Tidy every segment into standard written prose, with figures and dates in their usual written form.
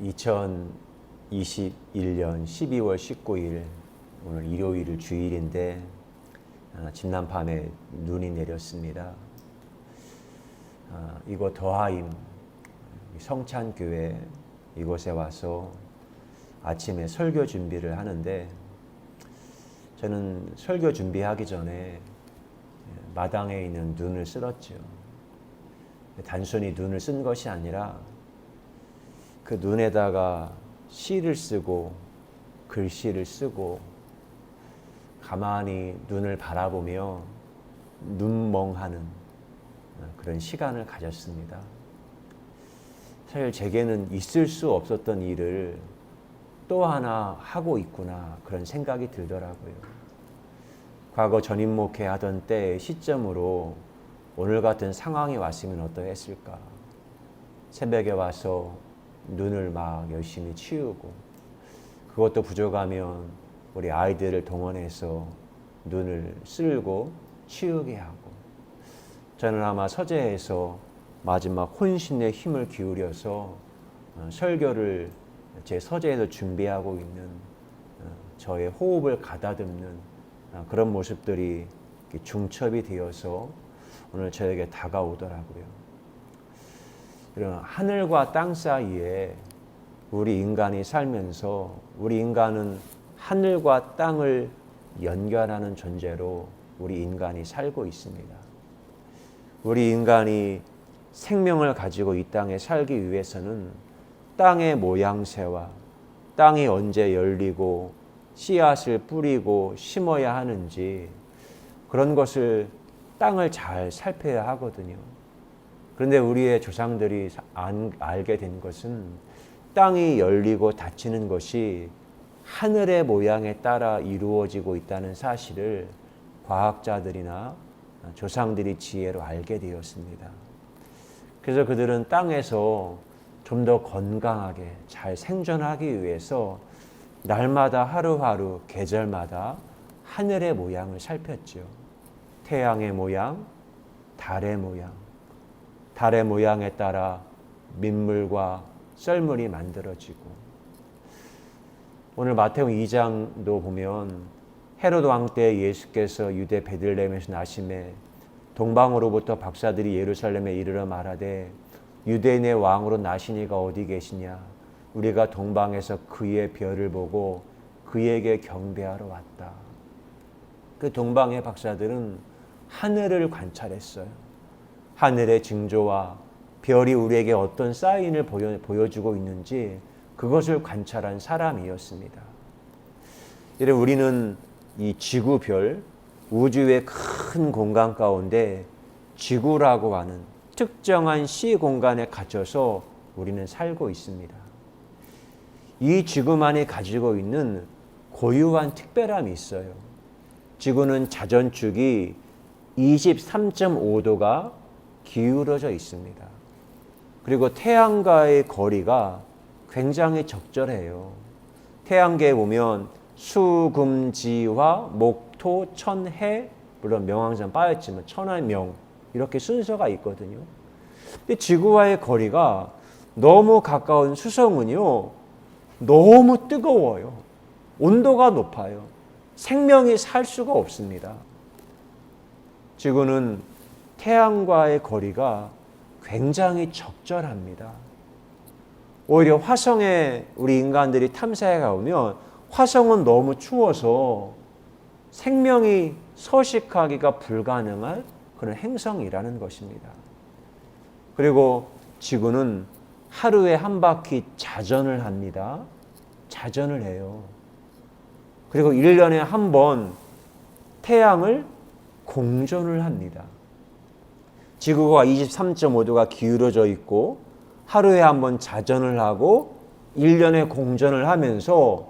2021년 12월 19일 오늘 일요일 주일인데 지난 밤에 눈이 내렸습니다. 이곳 더하임 성찬교회 이곳에 와서 아침에 설교 준비를 하는데 저는 설교 준비하기 전에 마당에 있는 눈을 쓸었죠. 단순히 눈을 쓴 것이 아니라 그 눈에다가 시를 쓰고 글씨를 쓰고 가만히 눈을 바라보며 눈멍하는 그런 시간을 가졌습니다. 사실 제게는 있을 수 없었던 일을 또 하나 하고 있구나 그런 생각이 들더라고요. 과거 전임 목회하던 때의 시점으로 오늘 같은 상황이 왔으면 어떠했을까. 새벽에 와서 눈을 막 열심히 치우고 그것도 부족하면 우리 아이들을 동원해서 눈을 쓸고 치우게 하고 저는 아마 서재에서 마지막 혼신의 힘을 기울여서 설교를 제 서재에서 준비하고 있는 저의 호흡을 가다듬는 그런 모습들이 중첩이 되어서 오늘 저에게 다가오더라고요. 하늘과 땅 사이에 우리 인간이 살면서 우리 인간은 하늘과 땅을 연결하는 존재로 우리 인간이 살고 있습니다. 우리 인간이 생명을 가지고 이 땅에 살기 위해서는 땅의 모양새와 땅이 언제 열리고 씨앗을 뿌리고 심어야 하는지 그런 것을 땅을 잘 살펴야 하거든요. 그런데 우리의 조상들이 알게 된 것은 땅이 열리고 닫히는 것이 하늘의 모양에 따라 이루어지고 있다는 사실을 과학자들이나 조상들이 지혜로 알게 되었습니다. 그래서 그들은 땅에서 좀 더 건강하게 잘 생존하기 위해서 날마다 하루하루 계절마다 하늘의 모양을 살폈죠. 태양의 모양, 달의 모양, 달의 모양에 따라 민물과 썰물이 만들어지고 오늘 마태복음 2장도 보면 헤롯 왕 때 예수께서 유대 베들레헴에서 나심에 동방으로부터 박사들이 예루살렘에 이르러 말하되 유대인의 왕으로 나시니가 어디 계시냐 우리가 동방에서 그의 별을 보고 그에게 경배하러 왔다. 그 동방의 박사들은 하늘을 관찰했어요. 하늘의 징조와 별이 우리에게 어떤 사인을 보여주고 있는지 그것을 관찰한 사람이었습니다. 이래 우리는 이 지구별, 우주의 큰 공간 가운데 지구라고 하는 특정한 시공간에 갇혀서 우리는 살고 있습니다. 이 지구만이 가지고 있는 고유한 특별함이 있어요. 지구는 자전축이 23.5도가 기울어져 있습니다. 그리고 태양과의 거리가 굉장히 적절해요. 태양계에 보면 수, 금, 지, 화, 목, 토, 천, 해 물론 명왕산 빠졌지만 천하, 명 이렇게 순서가 있거든요. 근데 지구와의 거리가 너무 가까운 수성은요 너무 뜨거워요. 온도가 높아요. 생명이 살 수가 없습니다. 지구는 태양과의 거리가 굉장히 적절합니다. 오히려 화성에 우리 인간들이 탐사해 가보면 화성은 너무 추워서 생명이 서식하기가 불가능한 그런 행성이라는 것입니다. 그리고 지구는 하루에 한 바퀴 자전을 합니다. 자전을 해요. 그리고 1년에 한 번 태양을 공전을 합니다. 지구가 23.5도가 기울어져 있고 하루에 한 번 자전을 하고 1년에 공전을 하면서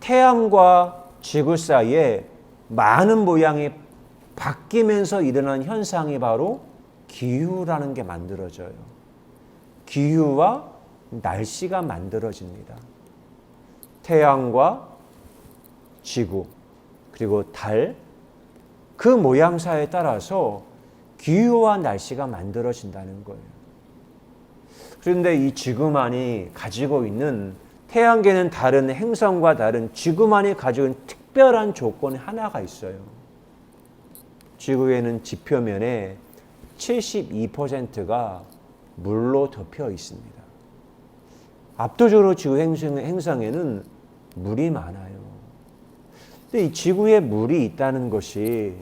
태양과 지구 사이에 많은 모양이 바뀌면서 일어난 현상이 바로 기후라는 게 만들어져요. 기후와 날씨가 만들어집니다. 태양과 지구 그리고 달 그 모양새에 따라서 기후와 날씨가 만들어진다는 거예요. 그런데 이 지구만이 가지고 있는, 태양계는 다른 행성과 다른 지구만이 가지고 있는 특별한 조건이 하나가 있어요. 지구에는 지표면에 72%가 물로 덮여 있습니다. 압도적으로 지구 행성에는 물이 많아요. 근데 이 지구에 물이 있다는 것이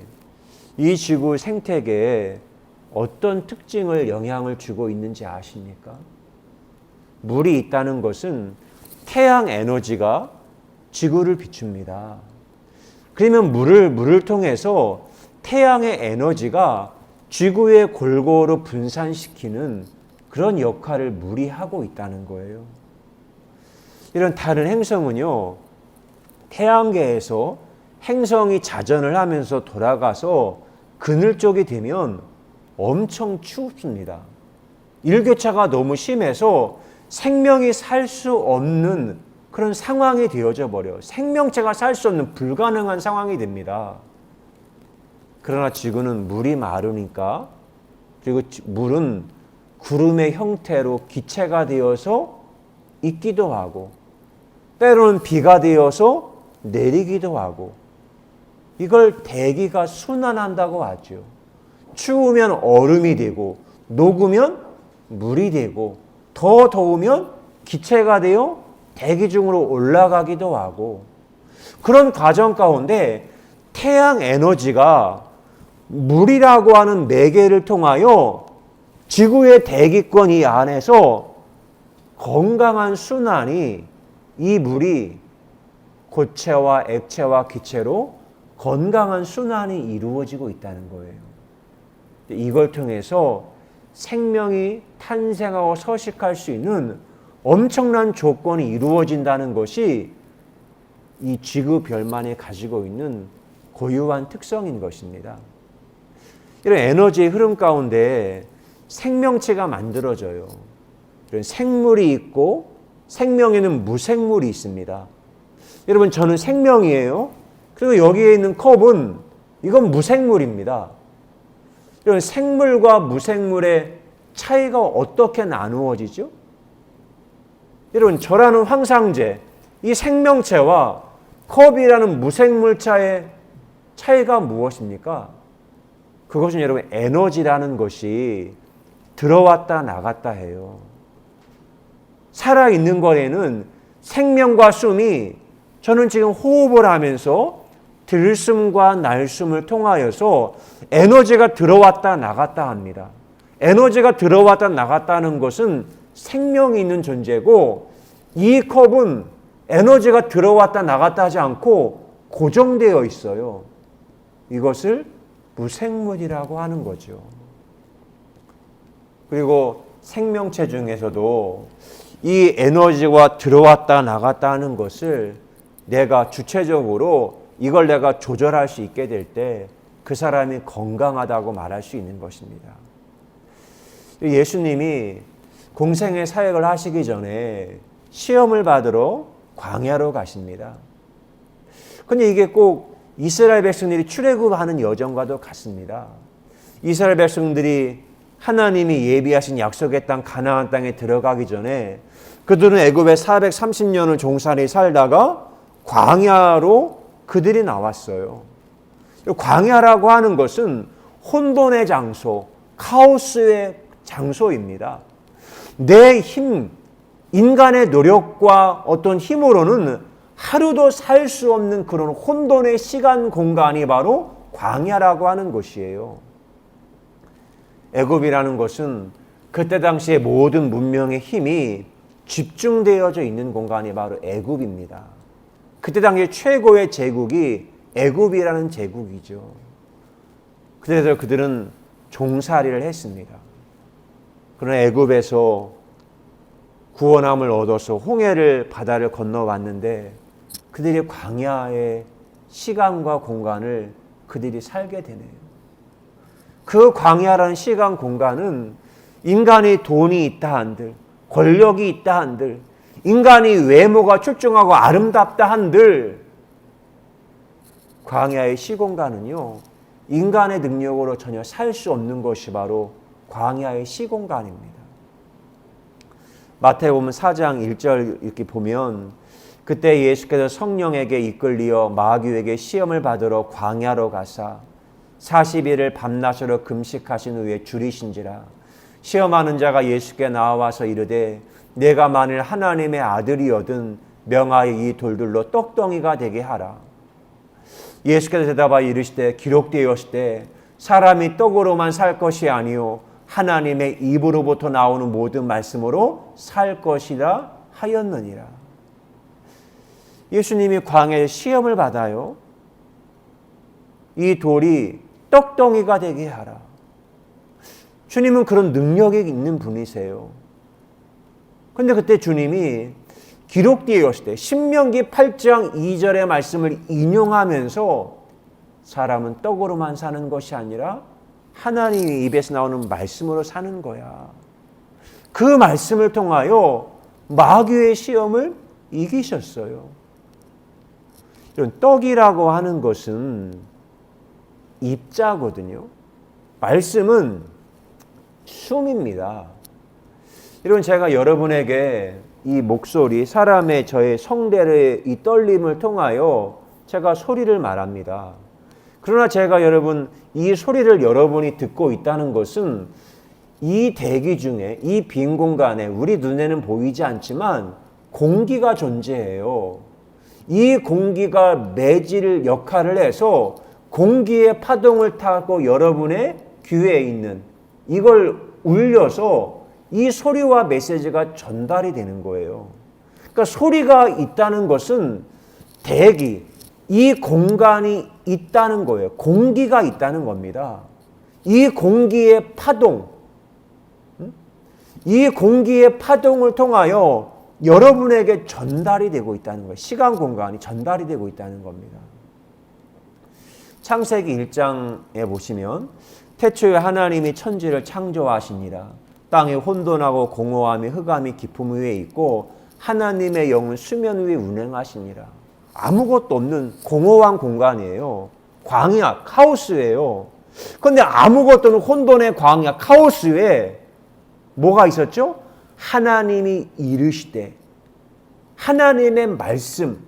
이 지구 생태계에 어떤 특징을, 영향을 주고 있는지 아십니까? 물이 있다는 것은 태양 에너지가 지구를 비춥니다. 그러면 물을 통해서 태양의 에너지가 지구에 골고루 분산시키는 그런 역할을 물이 하고 있다는 거예요. 이런 다른 행성은요, 태양계에서 행성이 자전을 하면서 돌아가서 그늘 쪽이 되면 엄청 춥습니다. 일교차가 너무 심해서 생명이 살 수 없는 그런 상황이 되어져 버려요. 생명체가 살 수 없는 불가능한 상황이 됩니다. 그러나 지구는 물이 마르니까, 그리고 물은 구름의 형태로 기체가 되어서 있기도 하고, 때로는 비가 되어서 내리기도 하고, 이걸 대기가 순환한다고 하죠. 추우면 얼음이 되고, 녹으면 물이 되고, 더 더우면 기체가 되어 대기 중으로 올라가기도 하고, 그런 과정 가운데 태양 에너지가 물이라고 하는 매개를 통하여 지구의 대기권 이 안에서 건강한 순환이, 이 물이 고체와 액체와 기체로 건강한 순환이 이루어지고 있다는 거예요. 이걸 통해서 생명이 탄생하고 서식할 수 있는 엄청난 조건이 이루어진다는 것이 이 지구별만이 가지고 있는 고유한 특성인 것입니다. 이런 에너지의 흐름 가운데 생명체가 만들어져요. 이런 생물이 있고 생명에는 무생물이 있습니다. 여러분, 저는 생명이에요. 그리고 여기에 있는 컵은, 이건 무생물입니다. 이런 생물과 무생물의 차이가 어떻게 나누어지죠? 여러분, 저라는 황상제, 이 생명체와 컵이라는 무생물차의 차이가 무엇입니까? 그것은 여러분, 에너지라는 것이 들어왔다 나갔다 해요. 살아있는 거에는 생명과 숨이, 저는 지금 호흡을 하면서 들숨과 날숨을 통하여서 에너지가 들어왔다 나갔다 합니다. 에너지가 들어왔다 나갔다는 것은 생명이 있는 존재고, 이 컵은 에너지가 들어왔다 나갔다 하지 않고 고정되어 있어요. 이것을 무생물이라고 하는 거죠. 그리고 생명체 중에서도 이 에너지가 들어왔다 나갔다 하는 것을 내가 주체적으로 이걸 내가 조절할 수 있게 될 때 그 사람이 건강하다고 말할 수 있는 것입니다. 예수님이 공생의 사역을 하시기 전에 시험을 받으러 광야로 가십니다. 근데 이게 꼭 이스라엘 백성들이 출애굽하는 여정과도 같습니다. 이스라엘 백성들이 하나님이 예비하신 약속의 땅 가나안 땅에 들어가기 전에 그들은 애굽에 430년을 종살이 살다가 광야로 그들이 나왔어요. 광야라고 하는 것은 혼돈의 장소, 카오스의 장소입니다. 내 힘, 인간의 노력과 어떤 힘으로는 하루도 살 수 없는 그런 혼돈의 시간 공간이 바로 광야라고 하는 곳이에요. 애굽이라는 것은 그때 당시에 모든 문명의 힘이 집중되어져 있는 공간이 바로 애굽입니다. 그때 당시 최고의 제국이 애굽이라는 제국이죠. 그래서 그들은 종살이를 했습니다. 그러나 애굽에서 구원함을 얻어서 홍해를 바다를 건너왔는데 그들이 광야의 시간과 공간을 그들이 살게 되네요. 그 광야라는 시간 공간은 인간이 돈이 있다 한들, 권력이 있다 한들, 인간이 외모가 출중하고 아름답다 한들 광야의 시공간은요, 인간의 능력으로 전혀 살 수 없는 것이 바로 광야의 시공간입니다. 마태복음 4장 1절 이렇게 보면 그때 예수께서 성령에게 이끌리어 마귀에게 시험을 받으러 광야로 가사 40일을 밤낮으로 금식하신 후에 줄이신지라. 시험하는 자가 예수께 나와서 이르되 내가 만일 하나님의 아들이거든 명하여 이 돌들로 떡덩이가 되게 하라. 예수께서 대답하여 이르시되 기록되었으되 사람이 떡으로만 살 것이 아니요 하나님의 입으로부터 나오는 모든 말씀으로 살 것이라 하였느니라. 예수님이 광야에 시험을 받아요. 이 돌이 떡덩이가 되게 하라. 주님은 그런 능력이 있는 분이세요. 그런데 그때 주님이 기록되었을 때 신명기 8장 2절의 말씀을 인용하면서 사람은 떡으로만 사는 것이 아니라 하나님의 입에서 나오는 말씀으로 사는 거야. 그 말씀을 통하여 마귀의 시험을 이기셨어요. 이런 떡이라고 하는 것은 입자거든요. 말씀은 숨입니다. 여러분, 제가 여러분에게 이 목소리, 사람의 저의 성대의 이 떨림을 통하여 제가 소리를 말합니다. 그러나 제가 여러분, 이 소리를 여러분이 듣고 있다는 것은 이 대기 중에, 이 빈 공간에 우리 눈에는 보이지 않지만 공기가 존재해요. 이 공기가 매질 역할을 해서 공기의 파동을 타고 여러분의 귀에 있는 이걸 울려서 이 소리와 메시지가 전달이 되는 거예요. 그러니까 소리가 있다는 것은 대기, 이 공간이 있다는 거예요. 공기가 있다는 겁니다. 이 공기의 파동, 이 공기의 파동을 통하여 여러분에게 전달이 되고 있다는 거예요. 시간 공간이 전달이 되고 있다는 겁니다. 창세기 1장에 보시면 태초에 하나님이 천지를 창조하시니라. 땅에 혼돈하고 공허함이 흑암이 깊음 위에 있고 하나님의 영은 수면 위에 운행하시니라. 아무것도 없는 공허한 공간이에요. 광야, 카오스예요. 그런데 아무것도 없는 혼돈의 광야, 카오스에 뭐가 있었죠? 하나님이 이르시되 하나님의 말씀,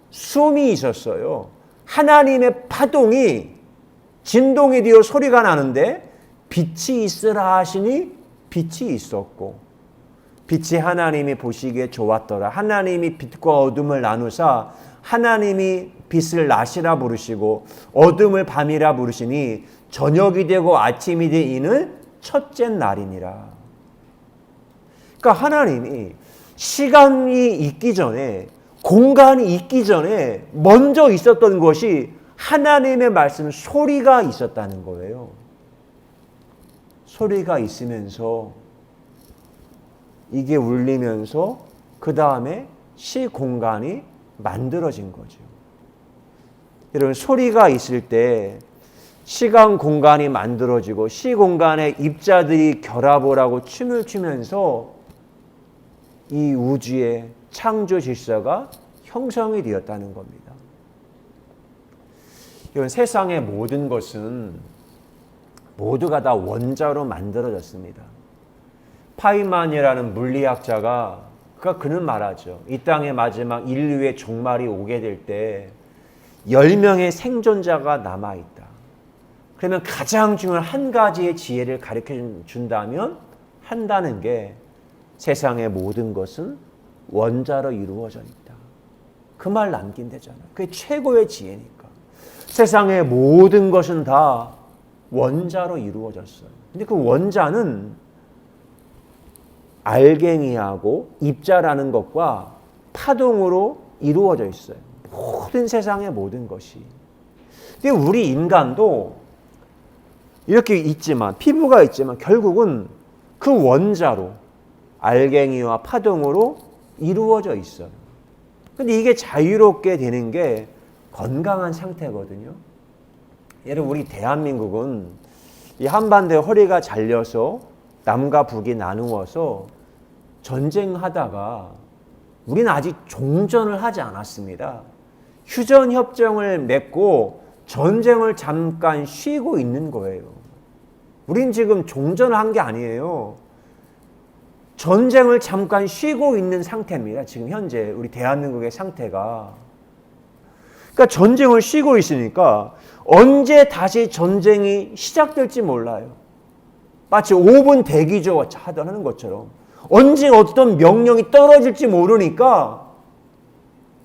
숨이 있었어요. 하나님의 파동이 진동이 되어 소리가 나는데 빛이 있으라 하시니 빛이 있었고 빛이 하나님이 보시기에 좋았더라. 하나님이 빛과 어둠을 나누사 하나님이 빛을 낮이라 부르시고 어둠을 밤이라 부르시니 저녁이 되고 아침이 되이는 첫째 날이니라. 그러니까 하나님이 시간이 있기 전에 공간이 있기 전에 먼저 있었던 것이 하나님의 말씀 소리가 있었다는 거예요. 소리가 있으면서 이게 울리면서 그 다음에 시 공간이 만들어진 거죠. 여러분, 소리가 있을 때 시간 공간이 만들어지고 시 공간의 입자들이 결합을 하고 춤을 추면서 이 우주의 창조 질서가 형성이 되었다는 겁니다. 이건 세상의 모든 것은 모두가 다 원자로 만들어졌습니다. 파이만이라는 물리학자가 그는 말하죠. 이 땅의 마지막 인류의 종말이 오게 될 때 10명의 생존자가 남아있다. 그러면 가장 중요한 한 가지의 지혜를 가르쳐 준다면 한다는 게 세상의 모든 것은 원자로 이루어져 있다. 그 말 남긴대잖아요. 그게 최고의 지혜니까. 세상의 모든 것은 다 원자로 이루어졌어요. 근데 그 원자는 알갱이하고 입자라는 것과 파동으로 이루어져 있어요. 모든 세상의 모든 것이. 근데 우리 인간도 이렇게 있지만, 피부가 있지만 결국은 그 원자로 알갱이와 파동으로 이루어져 있어요. 근데 이게 자유롭게 되는 게 건강한 상태거든요. 여러분, 우리 대한민국은 이 한반도에 허리가 잘려서 남과 북이 나누어서 전쟁하다가 우리는 아직 종전을 하지 않았습니다. 휴전협정을 맺고 전쟁을 잠깐 쉬고 있는 거예요. 우린 지금 종전을 한 게 아니에요. 전쟁을 잠깐 쉬고 있는 상태입니다. 지금 현재 우리 대한민국의 상태가. 그러니까 전쟁을 쉬고 있으니까 언제 다시 전쟁이 시작될지 몰라요. 마치 5분 대기조 하는 것처럼 언제 어떤 명령이 떨어질지 모르니까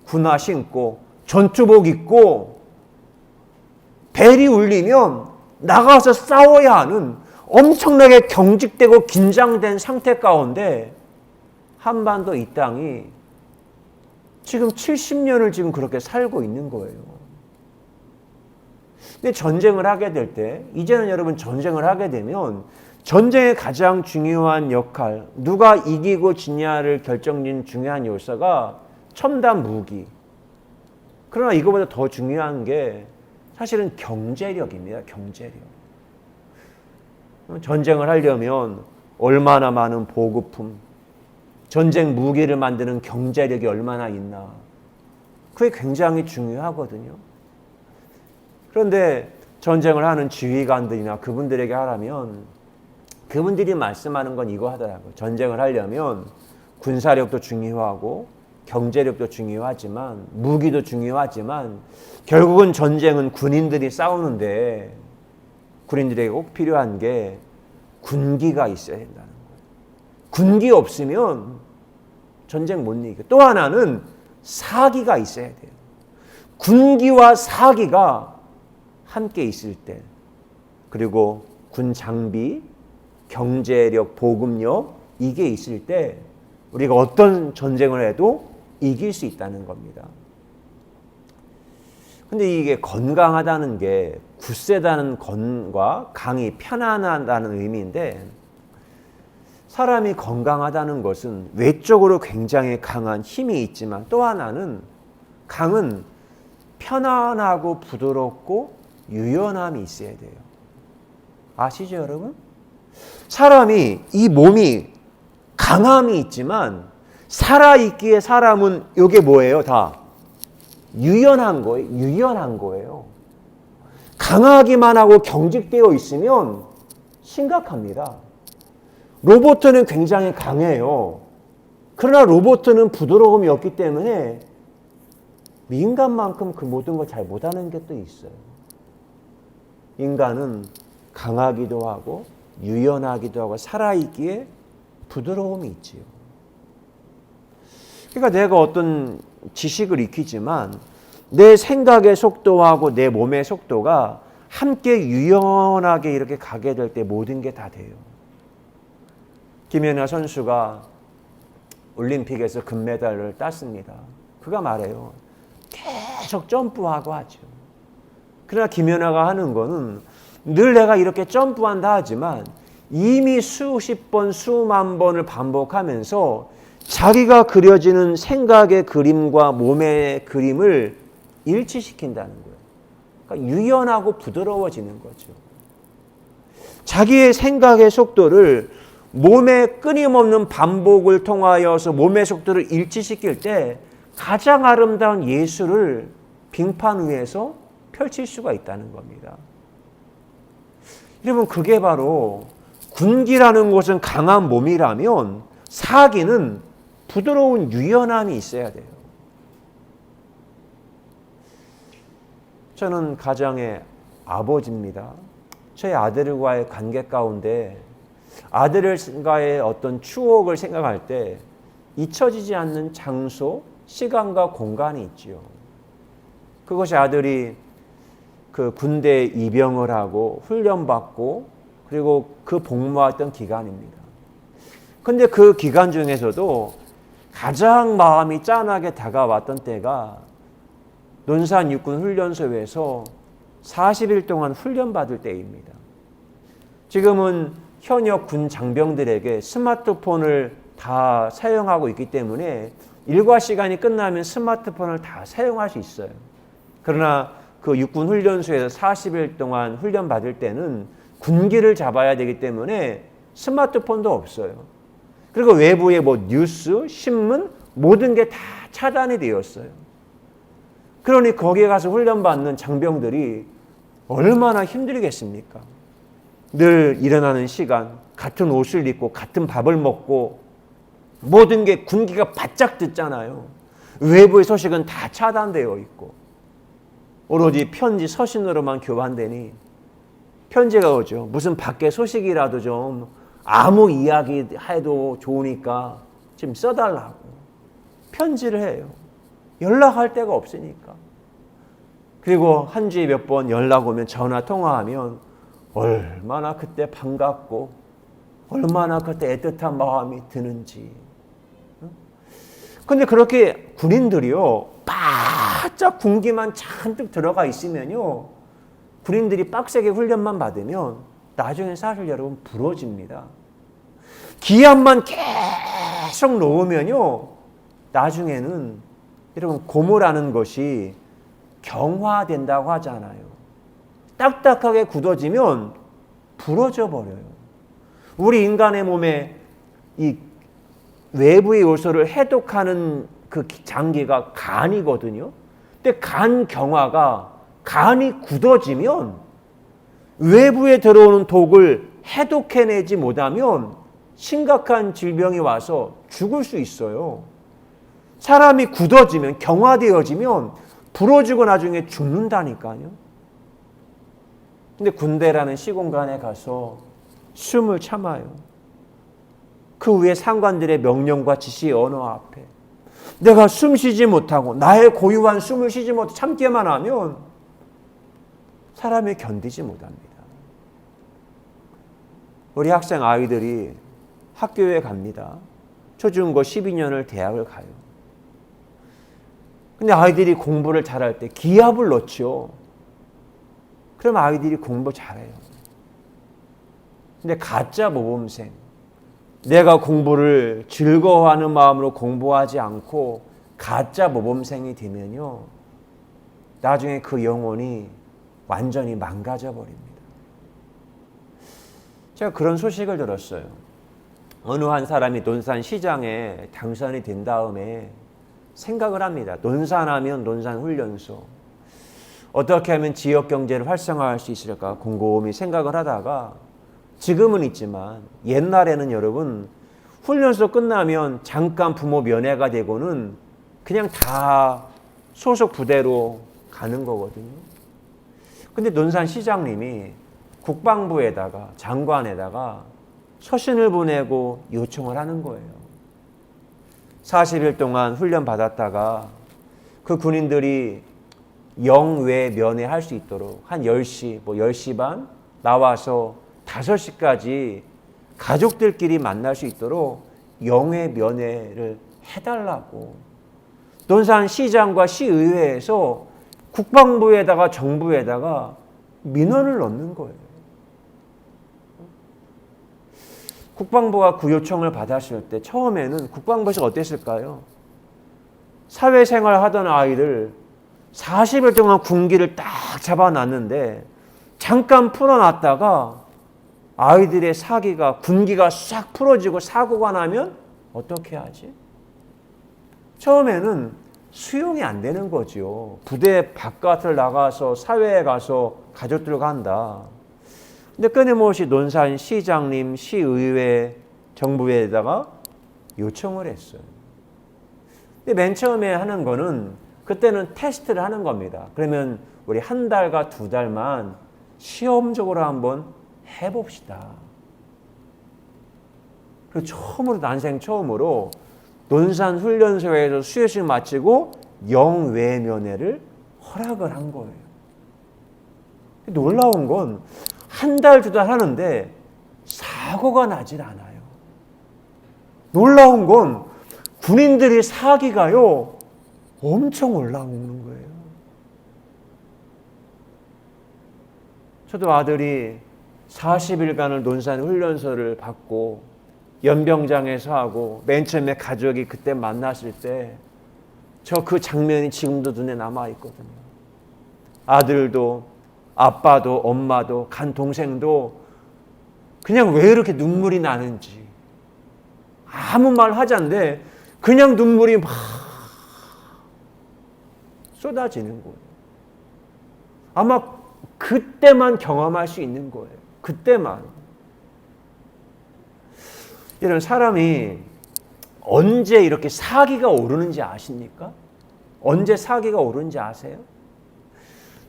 군화 신고 전투복 입고 벨이 울리면 나가서 싸워야 하는 엄청나게 경직되고 긴장된 상태 가운데 한반도 이 땅이 지금 70년을 지금 그렇게 살고 있는 거예요. 근데 전쟁을 하게 될 때, 이제는 여러분 전쟁을 하게 되면 전쟁의 가장 중요한 역할, 누가 이기고 지냐를 결정짓는 중요한 요소가 첨단 무기. 그러나 이거보다 더 중요한 게 사실은 경제력입니다. 경제력. 전쟁을 하려면 얼마나 많은 보급품, 전쟁 무기를 만드는 경제력이 얼마나 있나. 그게 굉장히 중요하거든요. 그런데 전쟁을 하는 지휘관들이나 그분들에게 하라면 그분들이 말씀하는 건 이거 하더라고요. 전쟁을 하려면 군사력도 중요하고 경제력도 중요하지만 무기도 중요하지만 결국은 전쟁은 군인들이 싸우는데 군인들에게 꼭 필요한 게 군기가 있어야 된다는 거예요. 군기 없으면 전쟁 못 이겨요. 또 하나는 사기가 있어야 돼요. 군기와 사기가 함께 있을 때, 그리고 군 장비, 경제력, 보급력 이게 있을 때 우리가 어떤 전쟁을 해도 이길 수 있다는 겁니다. 근데 이게 건강하다는 게 굳세다는 건과 강이 편안하다는 의미인데, 사람이 건강하다는 것은 외적으로 굉장히 강한 힘이 있지만 또 하나는 강은 편안하고 부드럽고 유연함이 있어야 돼요. 아시죠, 여러분? 사람이 이 몸이 강함이 있지만 살아있기에 사람은 이게 뭐예요? 다 유연한 거예요. 유연한 거예요. 강하기만 하고 경직되어 있으면 심각합니다. 로봇은 굉장히 강해요. 그러나 로봇은 부드러움이 없기 때문에 인간만큼 그 모든 걸 잘 못하는 게 또 있어요. 인간은 강하기도 하고 유연하기도 하고 살아있기에 부드러움이 있지요. 그러니까 내가 어떤 지식을 익히지만 내 생각의 속도하고 내 몸의 속도가 함께 유연하게 이렇게 가게 될 때 모든 게 다 돼요. 김연아 선수가 올림픽에서 금메달을 땄습니다. 그가 말해요. 계속 점프하고 하죠. 그러나 김연아가 하는 거는 늘 내가 이렇게 점프한다 하지만 이미 수십 번, 수만 번을 반복하면서 자기가 그려지는 생각의 그림과 몸의 그림을 일치시킨다는 거예요. 그러니까 유연하고 부드러워지는 거죠. 자기의 생각의 속도를 몸의 끊임없는 반복을 통하여서 몸의 속도를 일치시킬 때 가장 아름다운 예술을 빙판 위에서 펼칠 수가 있다는 겁니다. 여러분, 그게 바로 군기라는 것은 강한 몸이라면 사기는 부드러운 유연함이 있어야 돼요. 저는 가정의 아버지입니다. 저희 아들과의 관계 가운데 아들과의 어떤 추억을 생각할 때 잊혀지지 않는 장소, 시간과 공간이 있지요. 그것이 아들이 그 군대 입영을 하고 훈련받고 그리고 그 복무했던 기간입니다. 근데 그 기간 중에서도 가장 마음이 짠하게 다가왔던 때가 논산 육군 훈련소에서 40일 동안 훈련받을 때입니다. 지금은 현역 군 장병들에게 스마트폰을 다 사용하고 있기 때문에 일과 시간이 끝나면 스마트폰을 다 사용할 수 있어요. 그러나 그 육군 훈련소에서 40일 동안 훈련받을 때는 군기를 잡아야 되기 때문에 스마트폰도 없어요. 그리고 외부의 뭐 뉴스, 신문 모든 게 다 차단이 되었어요. 그러니 거기에 가서 훈련받는 장병들이 얼마나 힘들겠습니까? 늘 일어나는 시간, 같은 옷을 입고 같은 밥을 먹고 모든 게 군기가 바짝 듣잖아요. 외부의 소식은 다 차단되어 있고 오로지 편지 서신으로만 교환되니 편지가 오죠. 무슨 밖에 소식이라도 좀 아무 이야기 해도 좋으니까 지금 써달라고 편지를 해요. 연락할 데가 없으니까. 그리고 한 주에 몇 번 연락 오면 전화 통화하면 얼마나 그때 반갑고 얼마나 그때 애틋한 마음이 드는지. 근데 그렇게 군인들이요 바짝 군기만 잔뜩 들어가 있으면요 군인들이 빡세게 훈련만 받으면 나중에 사실 여러분 부러집니다. 기합만 계속 놓으면요 나중에는 여러분 고무라는 것이 경화된다고 하잖아요. 딱딱하게 굳어지면 부러져 버려요. 우리 인간의 몸에 이 외부의 요소를 해독하는 그 장기가 간이거든요. 근데 간 경화가 간이 굳어지면 외부에 들어오는 독을 해독해내지 못하면 심각한 질병이 와서 죽을 수 있어요. 사람이 굳어지면 경화되어지면 부러지고 나중에 죽는다니까요. 근데 군대라는 시공간에 가서 숨을 참아요. 그 위에 상관들의 명령과 지시의 언어 앞에 내가 숨 쉬지 못하고 나의 고유한 숨을 쉬지 못하고 참기만 하면 사람이 견디지 못합니다. 우리 학생 아이들이 학교에 갑니다. 초중고 12년을 대학을 가요. 근데 아이들이 공부를 잘할 때 기합을 넣죠. 그럼 아이들이 공부 잘해요. 근데 가짜 모범생, 내가 공부를 즐거워하는 마음으로 공부하지 않고 가짜 모범생이 되면요 나중에 그 영혼이 완전히 망가져 버립니다. 제가 그런 소식을 들었어요. 어느 한 사람이 논산 시장에 당선이 된 다음에 생각을 합니다. 논산하면 논산훈련소 어떻게 하면 지역 경제를 활성화할 수 있을까 곰곰이 생각을 하다가 지금은 있지만 옛날에는 여러분 훈련소 끝나면 잠깐 부모 면회가 되고는 그냥 다 소속 부대로 가는 거거든요. 근데 논산 시장님이 국방부에다가 장관에다가 서신을 보내고 요청을 하는 거예요. 40일 동안 훈련 받았다가 그 군인들이 영외 면회할 수 있도록 한 10시, 10시 반 나와서 5시까지 가족들끼리 만날 수 있도록 영외 면회를 해달라고 논산 시장과 시의회에서 국방부에다가 정부에다가 민원을 넣는 거예요. 국방부가 그 요청을 받았을 때 처음에는 국방부에서 어땠을까요? 사회생활 하던 아이들 40일 동안 군기를 딱 잡아놨는데 잠깐 풀어놨다가 아이들의 사기가 군기가 싹 풀어지고 사고가 나면 어떻게 하지? 처음에는 수용이 안 되는 거죠. 부대 바깥을 나가서 사회에 가서 가족들과 한다. 근데 끊임없이 논산 시장님, 시의회, 정부에다가 요청을 했어요. 근데 맨 처음에 하는 거는 그때는 테스트를 하는 겁니다. 그러면 우리 한 달과 2달만 시험적으로 한번 해봅시다. 그리고 처음으로 난생 처음으로 논산 훈련소에서 수료식 마치고 영외면회를 허락을 한 거예요. 놀라운 건 한 달, 2달 하는데 사고가 나질 않아요. 놀라운 건 군인들의 사기가요 엄청 올라오는 거예요. 저도 아들이 40일간을 논산 훈련소를 받고 연병장에서 하고 맨 처음에 가족이 그때 만났을 때 저 그 장면이 지금도 눈에 남아 있거든요. 아들도 아빠도 엄마도 간 동생도 그냥 왜 이렇게 눈물이 나는지 아무 말 하지 않는데 그냥 눈물이 막 쏟아지는 거예요. 아마 그때만 경험할 수 있는 거예요. 그때만. 이런 사람이 언제 이렇게 사기가 오르는지 아십니까? 언제 사기가 오르는지 아세요?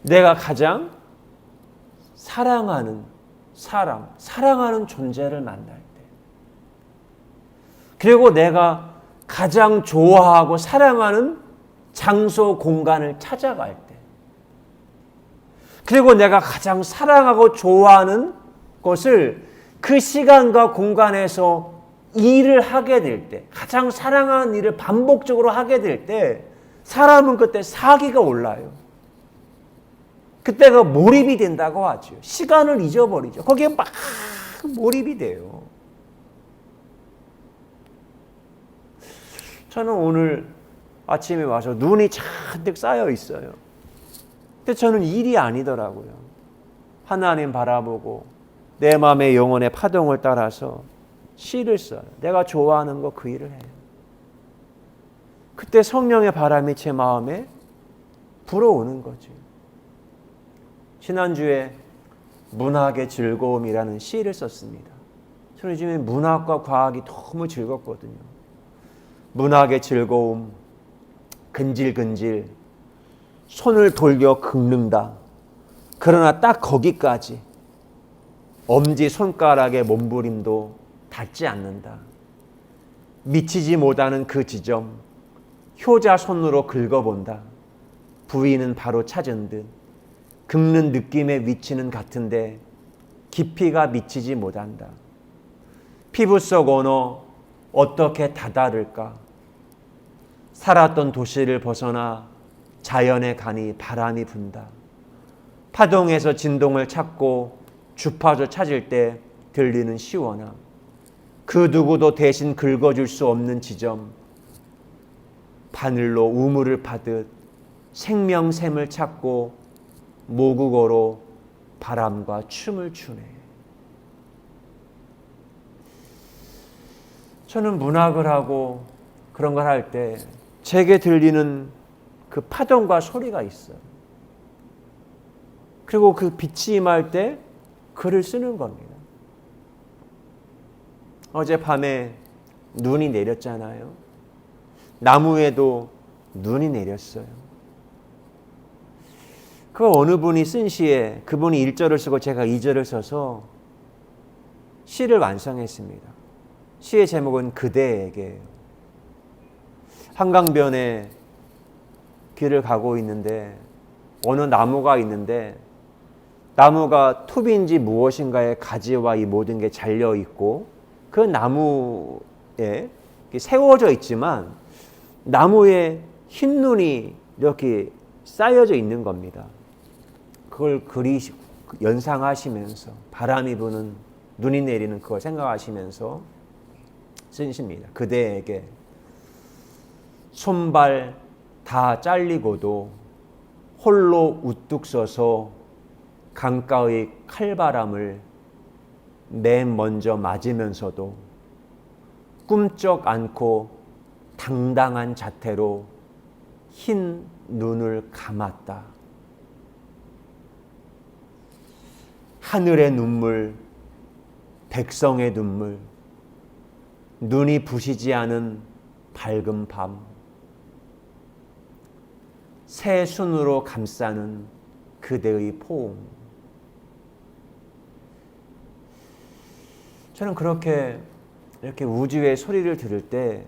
내가 가장 사랑하는 사람, 사랑하는 존재를 만날 때, 그리고 내가 가장 좋아하고 사랑하는 장소, 공간을 찾아갈 때, 그리고 내가 가장 사랑하고 좋아하는 것을 그 시간과 공간에서 일을 하게 될 때, 가장 사랑하는 일을 반복적으로 하게 될 때, 사람은 그때 사기가 올라요. 그때가 몰입이 된다고 하죠. 시간을 잊어버리죠. 거기에 막 몰입이 돼요. 저는 오늘 아침에 와서 눈이 잔뜩 쌓여 있어요. 근데 저는 일이 아니더라고요. 하나님 바라보고 내 마음의 영혼의 파동을 따라서 시를 써요. 내가 좋아하는 거 그 일을 해요. 그때 성령의 바람이 제 마음에 불어오는 거죠. 지난주에 문학의 즐거움이라는 시를 썼습니다. 저는 요즘에 문학과 과학이 너무 즐겁거든요. 문학의 즐거움, 근질근질, 손을 돌려 긁는다. 그러나 딱 거기까지 엄지손가락의 몸부림도 닿지 않는다. 미치지 못하는 그 지점, 효자 손으로 긁어본다. 부위는 바로 찾은 듯 긁는 느낌의 위치는 같은데 깊이가 미치지 못한다. 피부 속 언어 어떻게 다다를까? 살았던 도시를 벗어나 자연에 가니 바람이 분다. 파동에서 진동을 찾고 주파수 찾을 때 들리는 시원함. 그 누구도 대신 긁어줄 수 없는 지점. 바늘로 우물을 파듯 생명샘을 찾고 모국어로 바람과 춤을 추네. 저는 문학을 하고 그런 걸 할 때 제게 들리는 그 파동과 소리가 있어요. 그리고 그 빛이 임할 때 글을 쓰는 겁니다. 어젯밤에 눈이 내렸잖아요. 나무에도 눈이 내렸어요. 그 어느 분이 쓴 시에 그분이 1절을 쓰고 제가 2절을 써서 시를 완성했습니다. 시의 제목은 그대에게. 한강변에 길을 가고 있는데 어느 나무가 있는데 나무가 톱인지 무엇인가에 가지와 이 모든 게 잘려 있고 그 나무에 세워져 있지만 나무에 흰 눈이 이렇게 쌓여져 있는 겁니다. 그걸 연상하시면서 바람이 부는 눈이 내리는 그걸 생각하시면서 쓰십니다. 그대에게 손발 다 잘리고도 홀로 우뚝 서서 강가의 칼바람을 맨 먼저 맞으면서도 꿈쩍 않고 당당한 자태로 흰 눈을 감았다. 하늘의 눈물, 백성의 눈물, 눈이 부시지 않은 밝은 밤, 새 순으로 감싸는 그대의 포옹. 저는 그렇게 이렇게 우주의 소리를 들을 때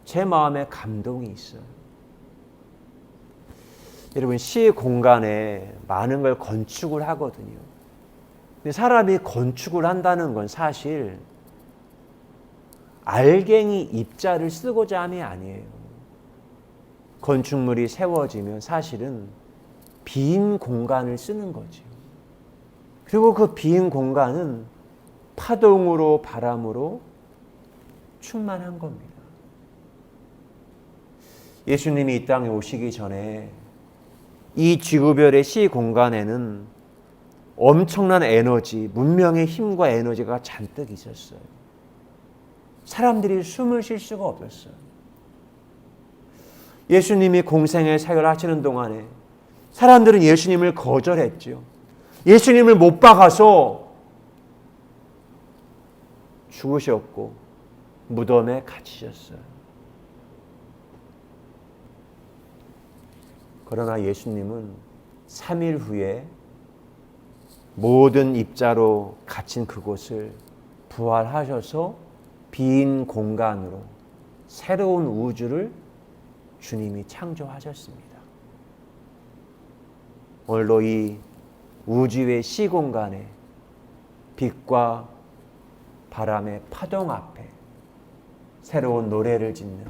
제 마음에 감동이 있어요. 여러분, 시 공간에 많은 걸 건축을 하거든요. 근데 사람이 건축을 한다는 건 사실 알갱이 입자를 쓰고자 함이 아니에요. 건축물이 세워지면 사실은 빈 공간을 쓰는 거죠. 그리고 그 빈 공간은 파동으로 바람으로 충만한 겁니다. 예수님이 이 땅에 오시기 전에 이 지구별의 시 공간에는 엄청난 에너지, 문명의 힘과 에너지가 잔뜩 있었어요. 사람들이 숨을 쉴 수가 없었어요. 예수님이 공생의 사역을 하시는 동안에 사람들은 예수님을 거절했죠. 예수님을 못 박아서 죽으셨고 무덤에 갇히셨어요. 그러나 예수님은 3일 후에 모든 입자로 갇힌 그곳을 부활하셔서 빈 공간으로 새로운 우주를 주님이 창조하셨습니다. 오늘도 이 우주의 시공간에 빛과 바람의 파동 앞에 새로운 노래를 짓는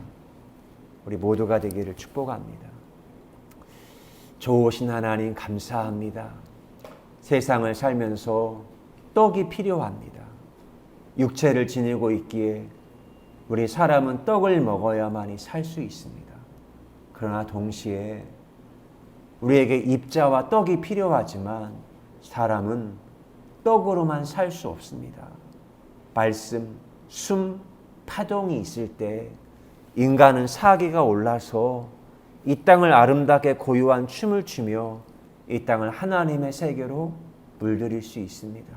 우리 모두가 되기를 축복합니다. 좋으신 하나님 감사합니다. 세상을 살면서 떡이 필요합니다. 육체를 지니고 있기에 우리 사람은 떡을 먹어야만이 살 수 있습니다. 그러나 동시에 우리에게 입자와 떡이 필요하지만 사람은 떡으로만 살 수 없습니다. 말씀, 숨, 파동이 있을 때 인간은 사기가 올라서 이 땅을 아름답게 고요한 춤을 추며 이 땅을 하나님의 세계로 물들일 수 있습니다.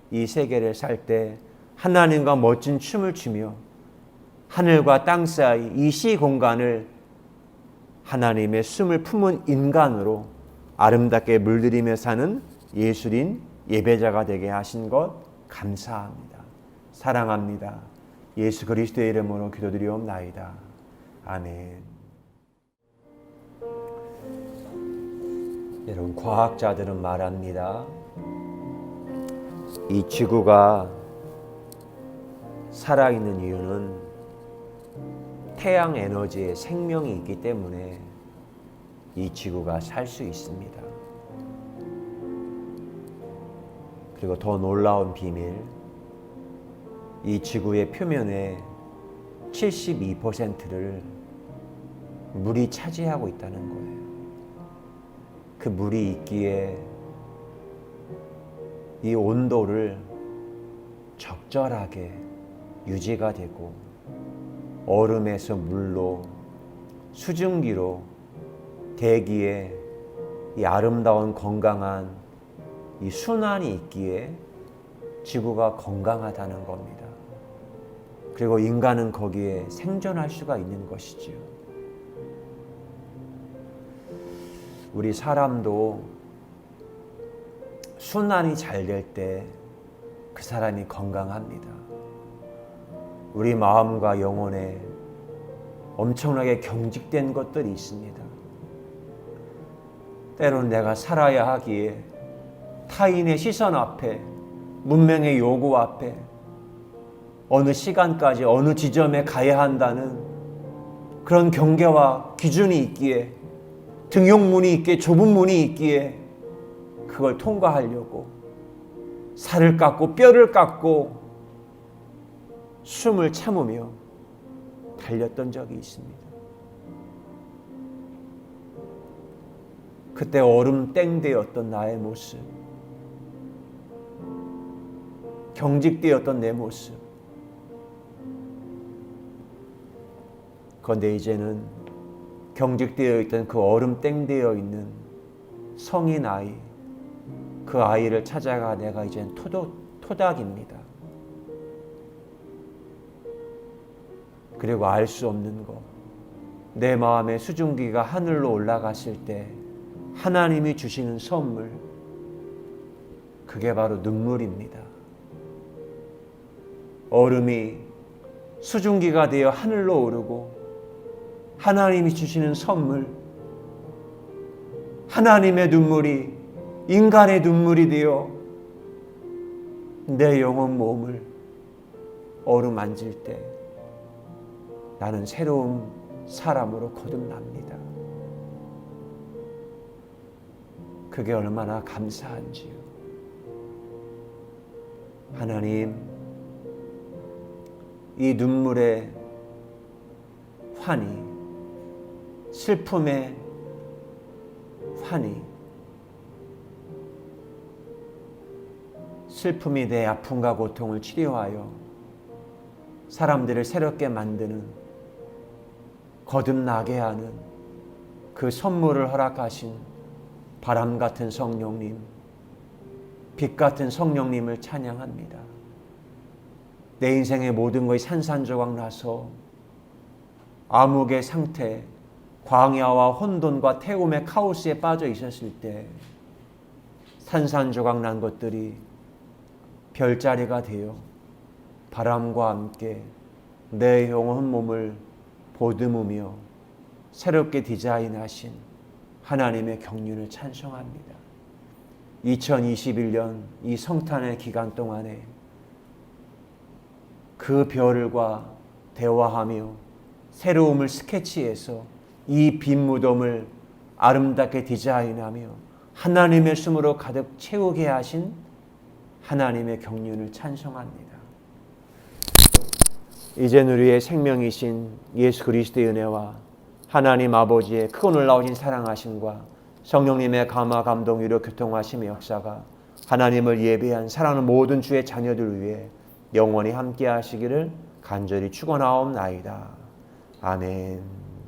이 세계를 살 때 하나님과 멋진 춤을 추며 하늘과 땅 사이 이 시공간을 하나님의 숨을 품은 인간으로 아름답게 물들이며 사는 예술인 예배자가 되게 하신 것 감사합니다. 사랑합니다. 예수 그리스도의 이름으로 기도드리옵나이다. 아멘. 여러분, 과학자들은 말합니다. 이 지구가 살아있는 이유는 태양 에너지에 생명이 있기 때문에 이 지구가 살 수 있습니다. 그리고 더 놀라운 비밀, 이 지구의 표면의 72%를 물이 차지하고 있다는 거예요. 그 물이 있기에 이 온도를 적절하게 유지가 되고 얼음에서 물로 수증기로 대기에 이 아름다운 건강한 이 순환이 있기에 지구가 건강하다는 겁니다. 그리고 인간은 거기에 생존할 수가 있는 것이지요. 우리 사람도 순환이 잘 될 때 그 사람이 건강합니다. 우리 마음과 영혼에 엄청나게 경직된 것들이 있습니다. 때로는 내가 살아야 하기에 타인의 시선 앞에, 문명의 요구 앞에 어느 시간까지 어느 지점에 가야 한다는 그런 경계와 기준이 있기에, 등용문이 있기에, 좁은 문이 있기에 그걸 통과하려고 살을 깎고 뼈를 깎고 숨을 참으며 달렸던 적이 있습니다. 그때 얼음 땡되었던 나의 모습, 경직되었던 내 모습. 그런데 이제는 경직되어 있던 그 얼음 땡되어 있는 성인 아이, 그 아이를 찾아가 내가 이젠 토닥입니다. 그리고 알 수 없는 것, 내 마음의 수증기가 하늘로 올라갔을 때 하나님이 주시는 선물, 그게 바로 눈물입니다. 얼음이 수증기가 되어 하늘로 오르고 하나님이 주시는 선물, 하나님의 눈물이 인간의 눈물이 되어 내 영혼 몸을 어루만질 때 나는 새로운 사람으로 거듭납니다. 그게 얼마나 감사한지요. 하나님, 이 눈물의 환희, 슬픔의 환희, 슬픔이 내 아픔과 고통을 치료하여 사람들을 새롭게 만드는, 거듭나게 하는 그 선물을 허락하신 바람 같은 성령님, 빛 같은 성령님을 찬양합니다. 내 인생의 모든 것이 산산조각 나서 암흑의 상태, 광야와 혼돈과 태움의 카오스에 빠져 있었을 때 산산조각 난 것들이 별자리가 되어 바람과 함께 내 영혼 몸을 보듬으며 새롭게 디자인하신 하나님의 경륜을 찬송합니다. 2021년 이 성탄의 기간 동안에 그 별과 대화하며 새로움을 스케치해서 이 빈 무덤을 아름답게 디자인하며 하나님의 숨으로 가득 채우게 하신 하나님의 경륜을 찬송합니다. 이젠 우리의 생명이신 예수 그리스도의 은혜와 하나님 아버지의 크고 놀라우신 사랑하심과 성령님의 감화 감동 위로 교통하심의 역사가 하나님을 예배한 사랑하는 모든 주의 자녀들 위해 영원히 함께 하시기를 간절히 축원하옵나이다. 아멘.